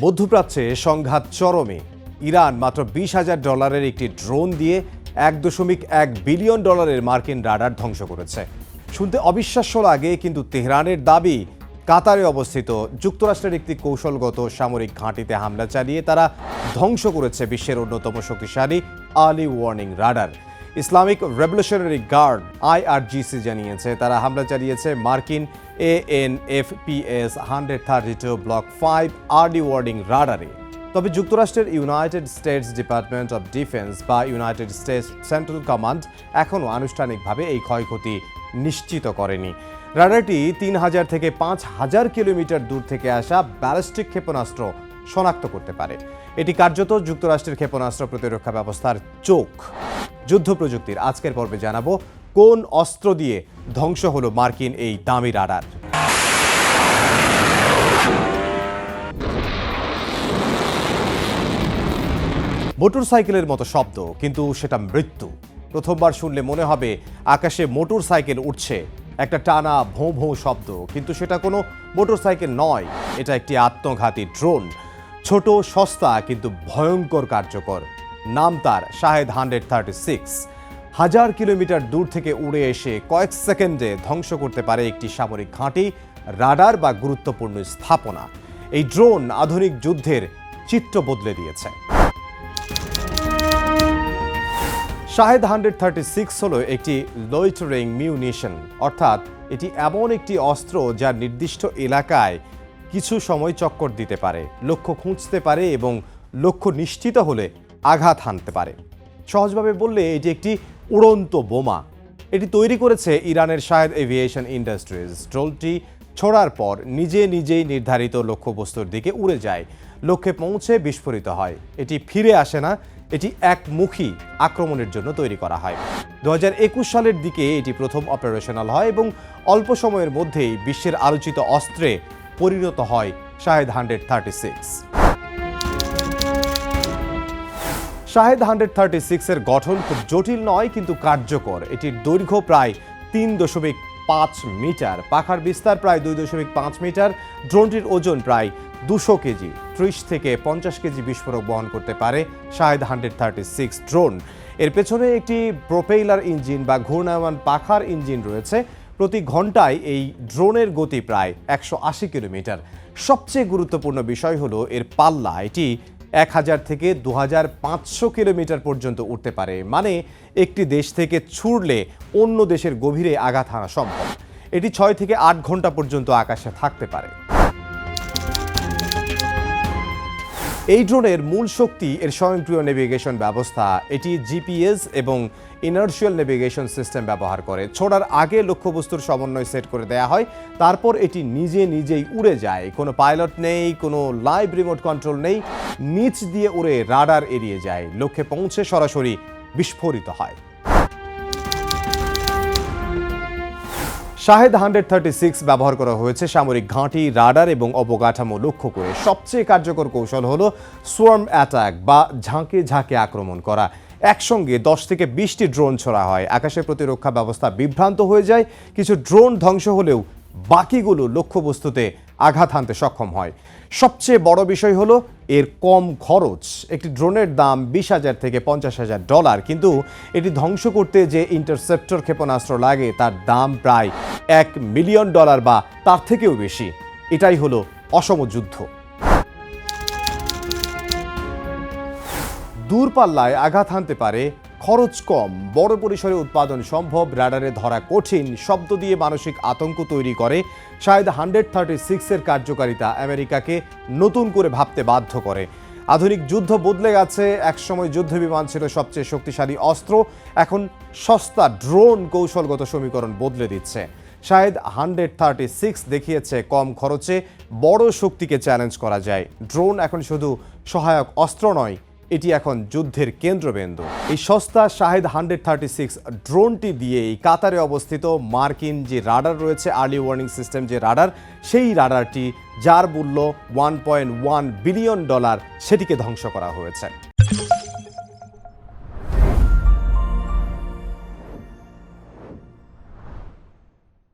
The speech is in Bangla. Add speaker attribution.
Speaker 1: মধ্যপ্রাচ্যে সংঘাত চরমে। ইরান মাত্র $20,000 একটি ড্রোন দিয়ে $1.1 বিলিয়ন মার্কিন রাডার ধ্বংস করেছে। শুনতে অবিশ্বাস্য লাগে, কিন্তু তেহরানের দাবি কাতারে অবস্থিত যুক্তরাষ্ট্রের একটি কৌশলগত সামরিক ঘাঁটিতে হামলা চালিয়ে তারা ধ্বংস করেছে বিশ্বের অন্যতম শক্তিশালী early warning radar. Islamic revolutionary guard IRGC জানিয়েছে তারা হামলা চালিয়েছে মার্কিন ANFPS 132 ব্লক 5 আর্লি ওয়ার্নিং রাডারে। তবে যুক্তরাষ্ট্রের United States Department of defence বা ইউনাইটেড স্টেটস সেন্ট্রাল কমান্ড এখনও আনুষ্ঠানিকভাবে এই ক্ষয়ক্ষতি নিশ্চিত করেনি। রাডারটি 3,000 থেকে 5,000 কিলোমিটার দূর থেকে আসা ব্যালিস্টিক ক্ষেপণাস্ত্র শনাক্ত করতে পারে। এটি কার্যত যুক্তরাষ্ট্রের ক্ষেপণাস্ত্র প্রতিরক্ষা ব্যবস্থার চোখ। যুদ্ধ প্রযুক্তির আজকের পর্বে জানাবো কোন অস্ত্র দিয়ে ধ্বংস হলো মার্কিন এই দামি রাডার। মোটরসাইকেলের মতো শব্দ, কিন্তু সেটা মৃত্যু। প্রথমবার শুনলে মনে হবে আকাশে মোটরসাইকেল উঠছে, একটা টানা ভোঁ ভোঁ শব্দ, কিন্তু সেটা কোনো মোটরসাইকেল নয়, এটা একটি আত্মঘাতী ড্রোন। ছোট, সস্তা, কিন্তু ভয়ঙ্কর কার্যকর। নাম তার শাহেদ 136। 1000 কিলোমিটার দূর থেকে উড়ে এসে কয়েক সেকেন্ডে ধ্বংস করতে পারে একটি সামরিক ঘাঁটি, রাডার বা গুরুত্বপূর্ণ স্থাপনা। এই ড্রোন আধুনিক যুদ্ধের চিত্র বদলে দিয়েছে। শাহেদ 136 হলো একটি লয়টারিং মিউনিশন, অর্থাৎ এটি এমন একটি অস্ত্র যা নির্দিষ্ট এলাকায় কিছু সময় চক্কর দিতে পারে, লক্ষ্য খুঁজতে পারে এবং লক্ষ্য নিশ্চিত হলে আঘাত হানতে পারে। সহজভাবে বললে এটি একটি উড়ন্ত বোমা। এটি তৈরি করেছে ইরানের শাহেদ এভিয়েশন ইন্ডাস্ট্রিজ। ড্রোনটি ছোড়ার পর নিজেই নির্ধারিত লক্ষ্যবস্তুর দিকে উড়ে যায়, লক্ষ্যে পৌঁছে বিস্ফোরিত হয়। এটি ফিরে আসে না, এটি একমুখী আক্রমণের জন্য তৈরি করা হয়। 2021 সালের দিকে এটি প্রথম অপারেশনাল হয় এবং অল্প সময়ের মধ্যেই বিশ্বের আলোচিত অস্ত্রে পরিণত হয় শাহেদ 136। শাহেদ 136 এর গঠন খুব জটিল নয়, কিন্তু কার্যকর। এটির দৈর্ঘ্য প্রায় 3.5 মিটার, পাখার বিস্তার প্রায় 2.5 মিটার। ড্রোনটির ওজন প্রায় 200 কেজি। 30 থেকে 50 কেজি বিস্ফোরক বহন করতে পারে শাহেদ 136 ড্রোন। এর পেছনে একটি প্রোপেইলার ইঞ্জিন বা ঘূর্ণায়মান পাখার ইঞ্জিন রয়েছে। প্রতি ঘন্টায় এই ড্রোনের গতি প্রায় 180 কিলোমিটার। সবচেয়ে গুরুত্বপূর্ণ বিষয় হলো এর পাল্লা। এটি 1000 থেকে 2500 কিলোমিটার পর্যন্ত উঠতে পারে, মানে একটি দেশ থেকে ছুড়লে অন্য দেশের গভীরে আঘাত হানা সম্ভব। এটি 6 থেকে 8 ঘন্টা পর্যন্ত আকাশে থাকতে পারে। এই ড্রোনের মূল শক্তি এর স্বয়ংক্রিয় নেভিগেশন ব্যবস্থা। এটি GPS এবং ইনার্শিয়াল নেভিগেশন সিস্টেম ব্যবহার করে। ছোড়ার আগে লক্ষ্যবস্তুর সমন্বয় সেট করে দেয়া হয়, তারপর এটি নিজেই উড়ে যায়। কোনো পাইলট নেই, কোনো লাইভ রিমোট কন্ট্রোল নেই। নিচ দিয়ে উড়ে রাডার এড়িয়ে যায়, লক্ষ্যে পৌঁছে সরাসরি বিস্ফোরিত হয়। শাহেদ 136 ব্যবহার করা হয়েছে সামরিক ঘাঁটি, রাডার এবং অবকাঠামো লক্ষ্য করে। সবচেয়ে কার্যকর কৌশল হলো সোয়ার্ম অ্যাটাক বা ঝাঁকে আক্রমণ করা। একসঙ্গে 10 থেকে 20টি ড্রোন ছোড়া হয়। আকাশের প্রতিরক্ষা ব্যবস্থা বিভ্রান্ত হয়ে যায়। কিছু ড্রোন ধ্বংস হলেও বাকিগুলো লক্ষ্যবস্তুতে আঘাত হানতে সক্ষম হয়। সবচেয়ে বড় বিষয় হলো এর কম খরচ। একটি ড্রোনের দাম $20,000 থেকে $50,000, কিন্তু এটি ধ্বংস করতে যে ইন্টারসেপ্টর ক্ষেপণাস্ত্র লাগে তার দাম প্রায় $1 মিলিয়ন বা তার থেকেও বেশি। এটাই হলো অসম যুদ্ধ। দূরপাল্লায় আঘাত হানতে পারে, খরচ কম, বড় পরিসরে উৎপাদন সম্ভব, রাডারে ধরা কঠিন, শব্দ দিয়ে মানসিক আতঙ্ক তৈরি করে। শাহেদ 136 এর কার্যকারিতা আমেরিকাকে নতুন করে ভাবতে বাধ্য করে। আধুনিক যুদ্ধ বদলে গেছে। একসময় যুদ্ধ বিমান ছিল সবচেয়ে শক্তিশালী অস্ত্র, এখন সস্তা ড্রোন কৌশলগত সমীকরণ বদলে দিচ্ছে। শাহেদ 136 দেখিয়েছে কম খরচে বড় শক্তিকে চ্যালেঞ্জ করা যায়। ড্রোন এখন শুধু সহায়ক অস্ত্র নয়, এটি এখন যুদ্ধের কেন্দ্রবিন্দু। এই সস্তা শাহেদ 136 ড্রোনটি দিয়েই কাতারে অবস্থিত মার্কিন যে রাডার রয়েছে, আর্লি ওয়ার্নিং সিস্টেম যে রাডার, সেই রাডারটি যার মূল্য $1.1 বিলিয়ন, সেটিকে ধ্বংস করা হয়েছে।